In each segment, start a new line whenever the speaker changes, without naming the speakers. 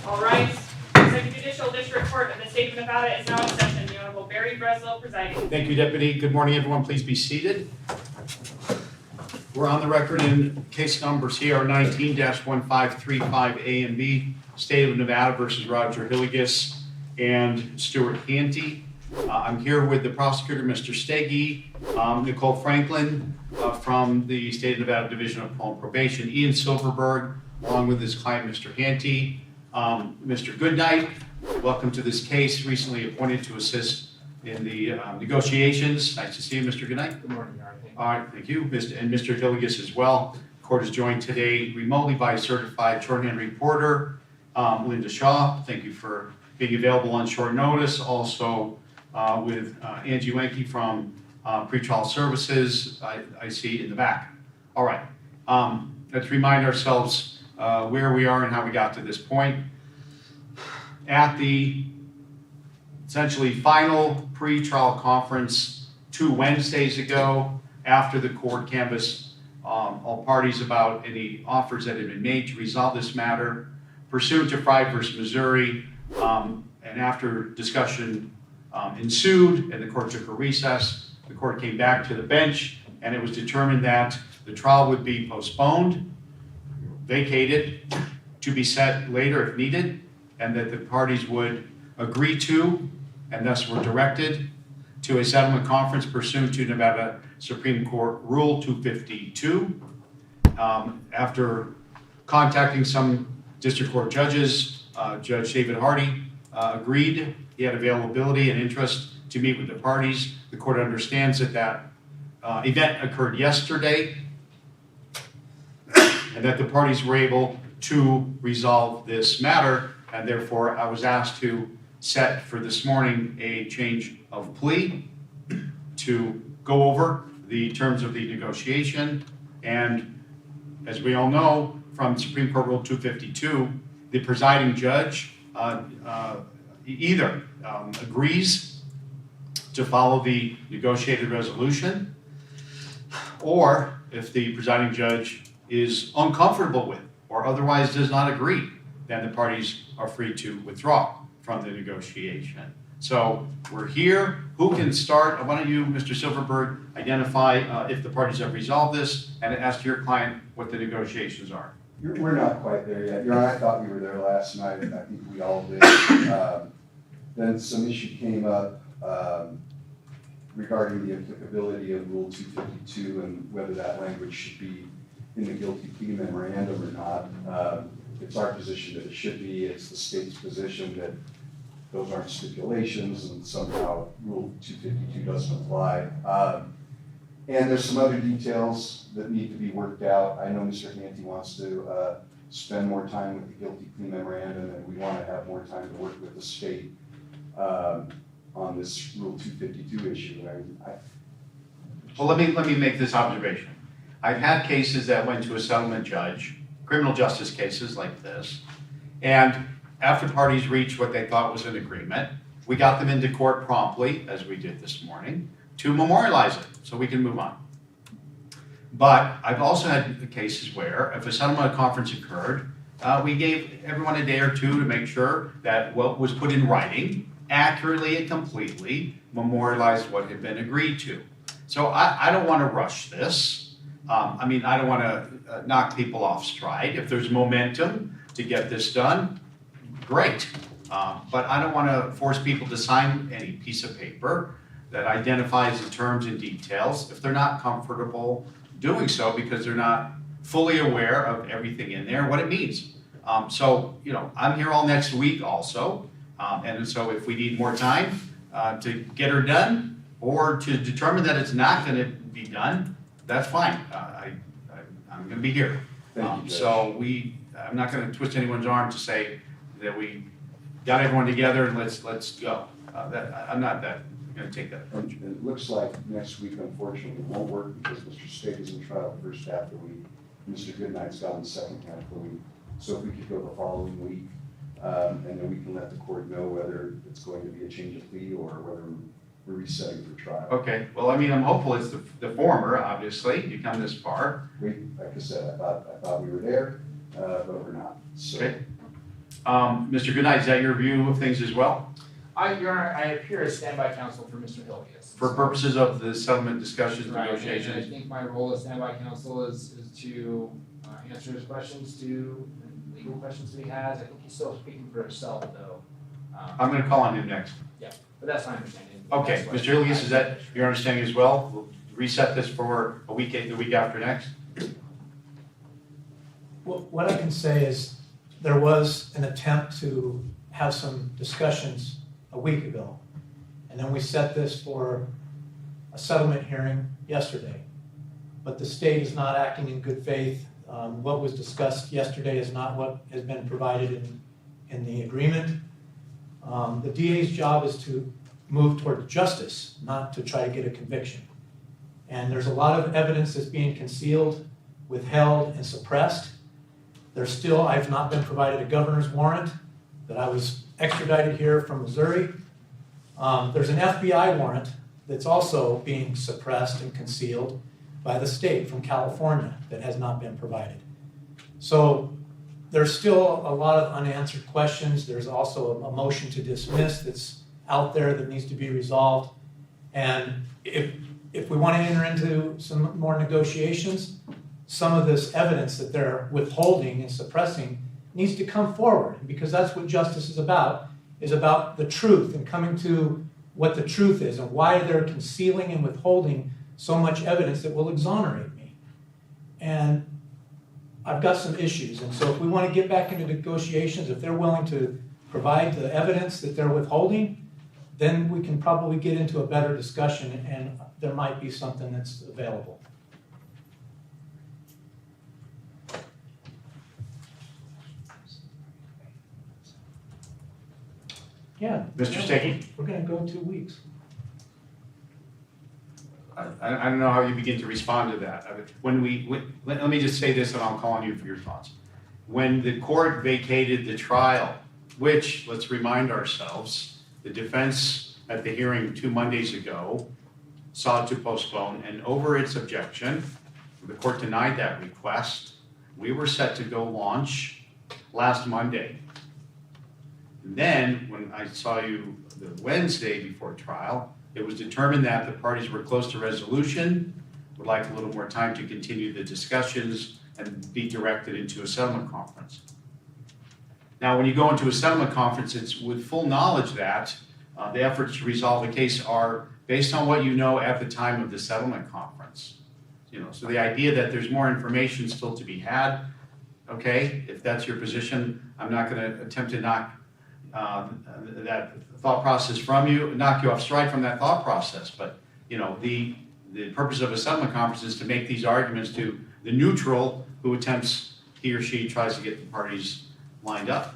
All right. Second Judicial District Court of the State of Nevada is now in session. The Honorable Barry Breslow presiding.
Thank you, Deputy. Good morning, everyone. Please be seated. We're on the record in case number CR 19-1535 A and B, State of Nevada versus Roger Hillygus and Stewart Handte. I'm here with the prosecutor, Mr. Stege, Nicole Franklin from the State of Nevada Division of Parole and Probation, Ian Silverberg, along with his client, Mr. Handte, Mr. Goodnight. Welcome to this case, recently appointed to assist in the negotiations. Nice to see you, Mr. Goodnight.
Good morning, Art.
All right, thank you. And Mr. Hillygus as well. The court is joined today remotely by a certified shorthand reporter, Linda Shaw. Thank you for being available on short notice. Also with Angie Wenke from Pretrial Services, I see in the back. All right, let's remind ourselves where we are and how we got to this point. At the essentially final pre-trial conference 2 Wednesdays ago, after the court canvassed all parties about any offers that had been made to resolve this matter, pursuant to Frye v. Missouri, and after discussion ensued and the court took a recess, the court came back to the bench and it was determined that the trial would be postponed, vacated, to be set later if needed, and that the parties would agree to, and thus were directed, to a settlement conference pursuant to Nevada Supreme Court Rule 252. After contacting some district court judges, Judge David Hardy agreed. He had availability and interest to meet with the parties. The court understands that that event occurred yesterday and that the parties were able to resolve this matter, and therefore I was asked to set for this morning a change of plea to go over the terms of the negotiation. And as we all know from Supreme Court Rule 252, the presiding judge either agrees to follow the negotiated resolution, or if the presiding judge is uncomfortable with or otherwise does not agree, then the parties are free to withdraw from the negotiation. So we're here. Who can start? Why don't you, Mr. Silverberg, identify if the parties have resolved this and ask your client what the negotiations are.
We're not quite there yet. Your Honor, I thought we were there last night, and I think we all did. Then some issue came up regarding the applicability of Rule 252 and whether that language should be in the guilty plea memorandum or not. It's our position that it should be. It's the state's position that those aren't stipulations and somehow Rule 252 doesn't apply. And there's some other details that need to be worked out. I know Mr. Handte wants to spend more time with the guilty plea memorandum, and we want to have more time to work with the state on this Rule 252 issue.
Well, let me make this observation. I've had cases that went to a settlement judge, criminal justice cases like this, and after parties reached what they thought was an agreement, we got them into court promptly, as we did this morning, to memorialize it so we can move on. But I've also had cases where if a settlement conference occurred, we gave everyone a day or two to make sure that what was put in writing accurately and completely memorialized what had been agreed to. So I don't want to rush this. I don't want to knock people off stride. If there's momentum to get this done, great. But I don't want to force people to sign any piece of paper that identifies the terms and details if they're not comfortable doing so because they're not fully aware of everything in there, what it means. So, I'm here all next week also. And so if we need more time to get her done or to determine that it's not going to be done, that's fine. I'm going to be here.
Thank you, Judge.
So I'm not going to twist anyone's arm to say that we got everyone together and let's go. I'm not going to take that approach.
And it looks like next week, unfortunately, won't work because Mr. Stege is in trial the first half of the week. Mr. Goodnight's gone the second half of the week. So if we could go the following week, and then we can let the court know whether it's going to be a change of plea or whether we're resetting for trial.
Okay, well, I'm hopeful it's the former, obviously. You come this far.
Like I said, I thought we were there, but we're not. So.
Okay. Mr. Goodnight, is that your view of things as well?
Your Honor, I appear as standby counsel for Mr. Hillygus.
For purposes of the settlement discussions,
Right, and
negotiations?
I think my role as standby counsel is to answer his questions legal questions that he has. I think he's still speaking for himself though.
I'm gonna call on him next.
But that's my understanding.
Okay,
That's what-
Mr. Hillygus, is that your understanding as well? We'll reset this for the week after next?
Well, what I can say is there was an attempt to have some discussions a week ago. And then we set this for a settlement hearing yesterday. But the state is not acting in good faith. What was discussed yesterday is not what has been provided in the agreement. The DA's job is to move toward justice, not to try to get a conviction. And there's a lot of evidence that's being concealed, withheld, and suppressed. I've not been provided a governor's warrant, that I was extradited here from Missouri. There's an FBI warrant that's also being suppressed and concealed by the state from California that has not been provided. So there's still a lot of unanswered questions. There's also a motion to dismiss that's out there that needs to be resolved. And if we want to enter into some more negotiations, some of this evidence that they're withholding and suppressing needs to come forward, because that's what justice is about the truth and coming to what the truth is and why they're concealing and withholding so much evidence that will exonerate me. And I've got some issues, and so if we want to get back into negotiations, if they're willing to provide the evidence that they're withholding, then we can probably get into a better discussion and there might be something that's available. Yeah.
Mr. Stege?
We're gonna go 2 weeks.
I don't know how you begin to respond to that. Let me just say this and I'll call on you for your thoughts. When the court vacated the trial, which, let's remind ourselves, the defense at the hearing 2 Mondays ago sought to postpone, and over its objection, the court denied that request. We were set to go launch last Monday. And then, when I saw you the Wednesday before trial, it was determined that the parties were close to resolution, would like a little more time to continue the discussions and be directed into a settlement conference. Now, when you go into a settlement conference, it's with full knowledge that the efforts to resolve the case are based on what you know at the time of the settlement conference. So the idea that there's more information still to be had, okay, if that's your position, I'm not going to attempt to knock that thought process from you, knock you off stride from that thought process. But the purpose of a settlement conference is to make these arguments to the neutral who attempts, he or she tries to get the parties lined up.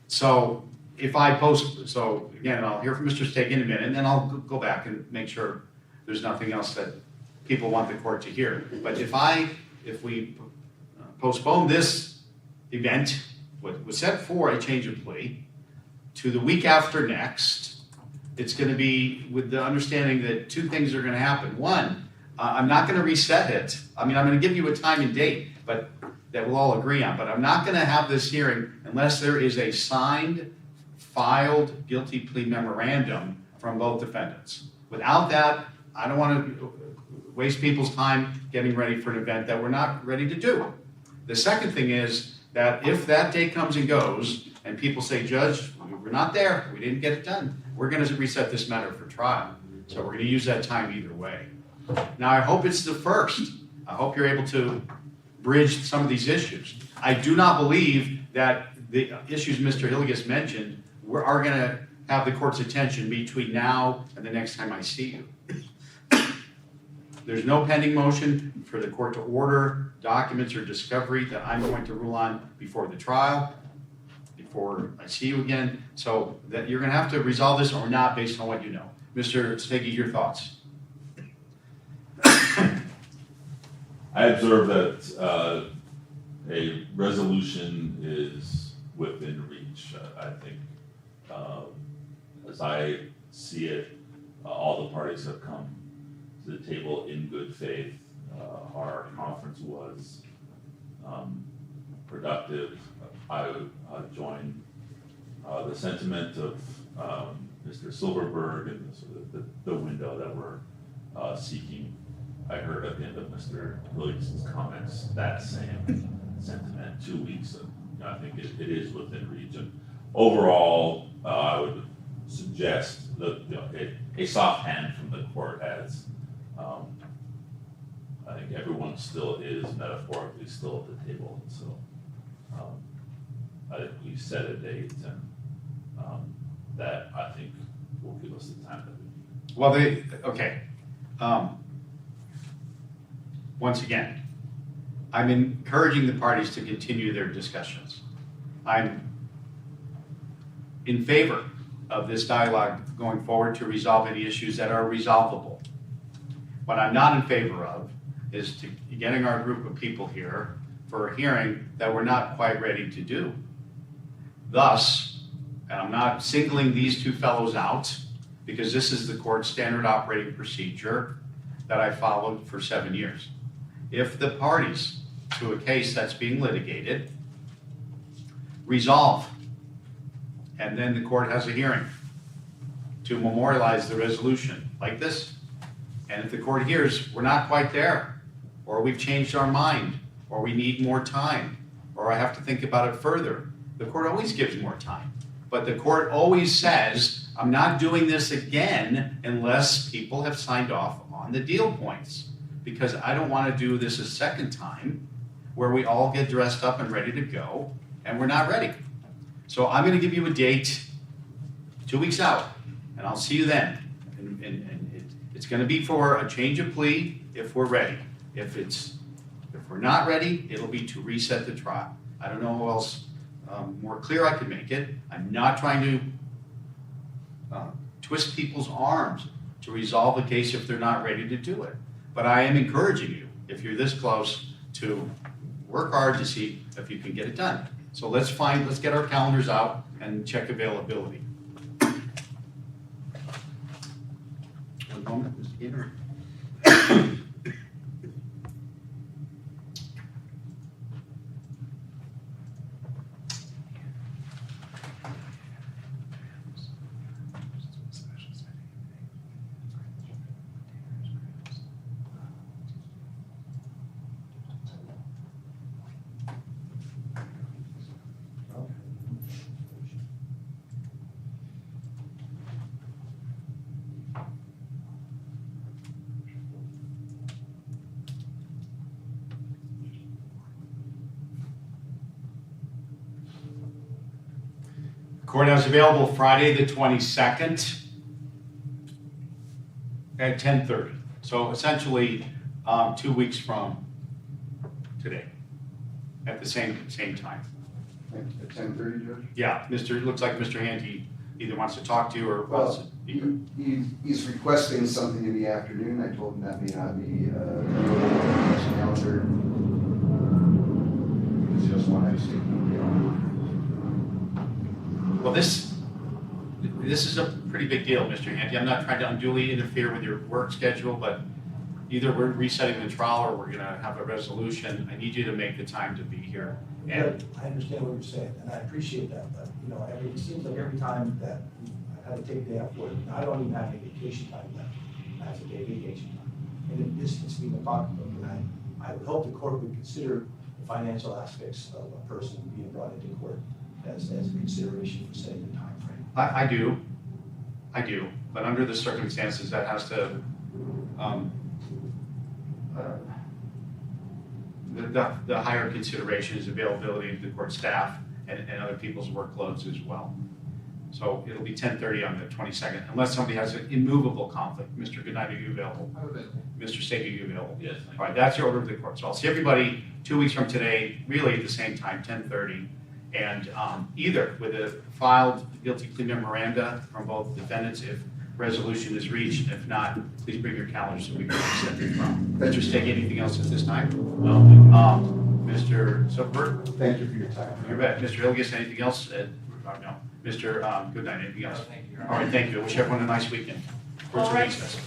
So if I again, I'll hear from Mr. Stege in a minute, and then I'll go back and make sure there's nothing else that people want the court to hear. But if we postpone this event, what was set for a change of plea, to the week after next, it's going to be with the understanding that 2 things are going to happen. One, I'm not going to reset it. I mean, I'm going to give you a time and date, but that we'll all agree on. But I'm not going to have this hearing unless there is a signed, filed guilty plea memorandum from both defendants. Without that, I don't want to waste people's time getting ready for an event that we're not ready to do. The second thing is that if that date comes and goes, and people say, Judge, we're not there, we didn't get it done, we're going to reset this matter for trial. So we're going to use that time either way. Now, I hope it's the first. I hope you're able to bridge some of these issues. I do not believe that the issues Mr. Hillygus mentioned are going to have the court's attention between now and the next time I see you. There's no pending motion for the court to order documents or discovery that I'm going to rule on before the trial, before I see you again. So that you're going to have to resolve this or not based on what you know. Mr. Stege, your thoughts?
I observe that a resolution is within reach. I think, as I see it, all the parties have come to the table in good faith. Our conference was productive. I join the sentiment of Mr. Silverberg and the sort of the window that we're seeking. I heard at the end of Mr. Hillygus' comments that same sentiment, 2 weeks. I think it is within reach. And overall, I would suggest that a soft hand from the court, as I think everyone still is metaphorically still at the table. And so I think we set a date, and that I think will give us the time that we need.
Well, okay. Once again, I'm encouraging the parties to continue their discussions. I'm in favor of this dialogue going forward to resolve any issues that are resolvable. What I'm not in favor of is getting our group of people here for a hearing that we're not quite ready to do. Thus, and I'm not singling these two fellows out, because this is the court's standard operating procedure that I followed for 7 years. If the parties to a case that's being litigated resolve, and then the court has a hearing to memorialize the resolution like this, and if the court hears we're not quite there, or we've changed our mind, or we need more time, or I have to think about it further, the court always gives more time. But the court always says, I'm not doing this again unless people have signed off on the deal points, because I don't want to do this a second time where we all get dressed up and ready to go and we're not ready. So I'm going to give you a date 2 weeks out, and I'll see you then. And it's going to be for a change of plea if we're ready. If we're not ready, it'll be to reset the trial. I don't know how else more clear I could make it. I'm not trying to twist people's arms to resolve a case if they're not ready to do it. But I am encouraging you, if you're this close, to work hard to see if you can get it done. So let's get our calendars out and check availability. One moment, Mr. Gaynor. Courthouse available Friday the 22nd at 10:30. So essentially 2 weeks from today at the same time.
At 10:30, Judge?
Yeah, it looks like Mr. Handte either wants to talk to you or wants to be here.
He's requesting something in the afternoon. I told him that may not be his calendar. It's just one I see.
Well, this is a pretty big deal, Mr. Handte. I'm not trying to unduly interfere with your work schedule, but either we're resetting the trial or we're gonna have a resolution. I need you to make the time to be here. And
I understand what you're saying, and I appreciate that, but, it seems like every time that I have to take a day off work, I don't even have any vacation time left. I have to take vacation time. And this is being a pocketbook, and I would hope the court would consider the financial aspects of a person being brought into court as a consideration for setting the time frame.
I do, but under the circumstances, that has to, the higher consideration is availability of the court staff and other people's workloads as well. So it'll be 10:30 on the 22nd, unless somebody has an immovable conflict. Mr. Goodnight, are you available?
I'm available.
Mr. Stege, are you available?
Yes.
All right, that's your order of the court. So I'll see everybody 2 weeks from today, really at the same time, 10:30. And either with a filed guilty plea memoranda from both defendants if resolution is reached. If not, please bring your calendars so we can set the trial. Mr. Stege, anything else at this time?
No.
Mr. Silverberg?
Thank you for your time.
You bet. Mr. Hillygus, anything else? No. Mr. Goodnight, anything else?
Thank you.
All right, thank you. I wish everyone a nice weekend. Court's
All right.
recess.